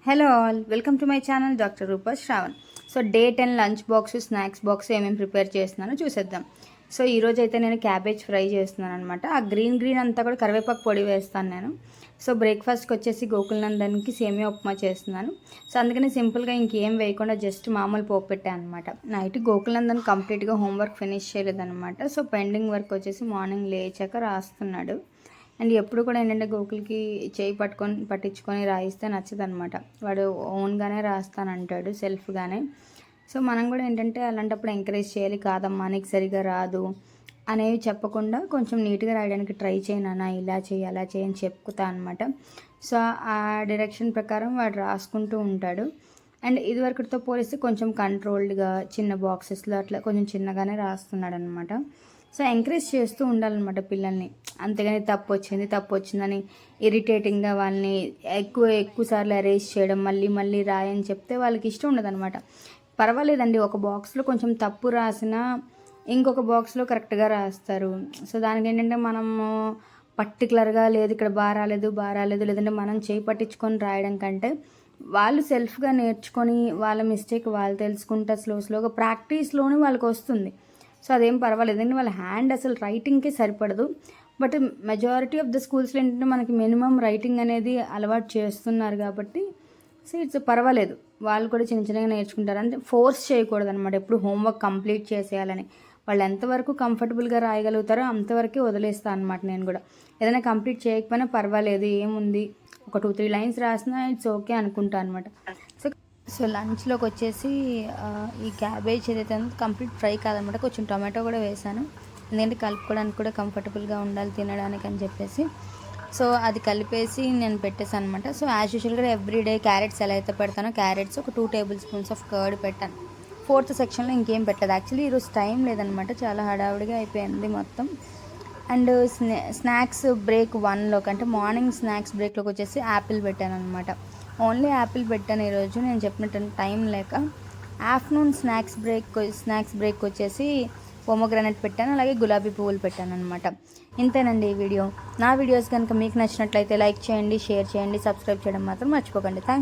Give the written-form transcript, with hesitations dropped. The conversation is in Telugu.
Hello all, welcome to my channel doctor Rupa Shravan. So day 10 lunch box snacks box ఏమేమి ప్రిపేర్ చేస్తున్నానో చూసేద్దాం. సో ఈరోజు అయితే నేను క్యాబేజ్ ఫ్రై చేస్తున్నాను అనమాట. ఆ గ్రీన్ అంతా కూడా కరివేపాకు పొడి వేస్తాను నేను. సో బ్రేక్ఫాస్ట్కి వచ్చేసి గోకుల్నందన్కి సేమియా ఉప్మా చేస్తున్నాను. సో అందుకని సింపుల్గా ఇంకేం వేయకుండా జస్ట్ మామూలు పోపు పెట్టాను అనమాట. నైట్ గోకుల్నందన్ కంప్లీట్గా హోంవర్క్ ఫినిష్ చేయలేదన్నమాట. సో పెండింగ్ వర్క్ వచ్చేసి మార్నింగ్ లేచాక రాస్తున్నాడు. అండ్ ఎప్పుడు కూడా ఏంటంటే గోకుల్కి చేయి పట్టించుకొని రాయిస్తే నచ్చదనమాట. వాడు ఓన్గానే రాస్తానంటాడు, సెల్ఫ్గానే. సో మనం కూడా ఏంటంటే అలాంటప్పుడు ఎంకరేజ్ చేయాలి. కాదమ్మా నీకు సరిగా రాదు అనేవి చెప్పకుండా కొంచెం నీట్గా రాయడానికి ట్రై చేయనా, ఇలా చేయి అలా చేయి అని చెప్పుతా అనమాట. సో ఆ డైరెక్షన్ ప్రకారం వాడు రాసుకుంటూ ఉంటాడు. అండ్ ఇదివరకుతో పోలిస్తే కొంచెం కంట్రోల్డ్గా చిన్న బాక్సెస్లో అట్లా కొంచెం చిన్నగానే రాస్తున్నాడు అనమాట. సో ఎంకరేజ్ చేస్తూ ఉండాలన్నమాట పిల్లల్ని. అంతేగాని తప్పు వచ్చిందని ఇరిటేటింగ్గా వాళ్ళని ఎక్కువ సార్లు అరేంజ్ చేయడం, మళ్ళీ రాయని చెప్తే వాళ్ళకి ఇష్టం ఉండదన్నమాట. పర్వాలేదండి, ఒక బాక్స్లో కొంచెం తప్పు రాసినా ఇంకొక బాక్స్లో కరెక్ట్గా రాస్తారు. సో దానికి ఏంటంటే మనము పర్టికులర్గా లేదు ఇక్కడ బాగా రాలేదు లేదంటే మనం చేయి పట్టించుకొని రాయడం కంటే వాళ్ళు సెల్ఫ్గా నేర్చుకొని వాళ్ళ మిస్టేక్ వాళ్ళు తెలుసుకుంటా స్లోగా ప్రాక్టీస్లోనే వాళ్ళకి వస్తుంది. సో అదేం పర్వాలేదు అండి. వాళ్ళ హ్యాండ్ అసలు రైటింగ్కే సరిపడదు. బట్ మెజారిటీ ఆఫ్ ద స్కూల్స్లో ఏంటంటే మనకి మినిమం రైటింగ్ అనేది అలవాటు చేస్తున్నారు కాబట్టి సో ఇట్స్ పర్వాలేదు. వాళ్ళు కూడా చిన్నగా నేర్చుకుంటారు. అంటే ఫోర్స్ చేయకూడదు అనమాట ఎప్పుడు హోంవర్క్ కంప్లీట్ చేసేయాలని. వాళ్ళు ఎంతవరకు కంఫర్టబుల్గా రాయగలుగుతారో అంతవరకే వదిలేస్తాను అనమాట. నేను కూడా ఏదైనా కంప్లీట్ చేయకపోయినా పర్వాలేదు, ఏముంది ఒక 2-3 లైన్స్ రాసినా ఇట్స్ ఓకే అనుకుంటా అనమాట. సో లంచ్లోకి వచ్చేసి ఈ క్యాబేజ్ ఏదైతే ఉందో కంప్లీట్ ఫ్రై కాదనమాట, కొంచెం టొమాటో కూడా వేసాను. ఎందుకంటే కలుపుకోవడానికి కూడా కంఫర్టబుల్గా ఉండాలి తినడానికి అని చెప్పేసి. సో అది కలిపేసి నేను పెట్టేసాను అనమాట. సో యాజ్ యూజువల్గా ఎవ్రీడే క్యారెట్స్ ఎలా అయితే పెడతానో క్యారెట్స్ ఒక 2 టేబుల్ స్పూన్స్ ఆఫ్ కర్డ్ పెట్టాను. 4th సెక్షన్లో ఇంకేం పెట్టలేదు. యాక్చువల్లీ ఈరోజు టైం లేదనమాట, చాలా హడావుడిగా అయిపోయింది మొత్తం. అండ్ స్నాక్స్ బ్రేక్ 1లోకి అంటే మార్నింగ్ స్నాక్స్ బ్రేక్లోకి వచ్చేసి యాపిల్ పెట్టాను అనమాట. ఓన్లీ యాపిల్ పెట్టాను ఈరోజు నేను చెప్పినట్టు టైం లేక. ఆఫ్టర్నూన్ స్నాక్స్ బ్రేక్ వచ్చేసి పోమోగ్రానైట్ పెట్టాను, అలాగే గులాబీ పువ్వులు పెట్టాను అనమాట. ఇంతేనండి ఈ వీడియో. నా వీడియోస్ కనుక మీకు నచ్చినట్లయితే లైక్ చేయండి, షేర్ చేయండి, సబ్స్క్రైబ్ చేయడం మాత్రం మర్చిపోకండి. థ్యాంక్స్.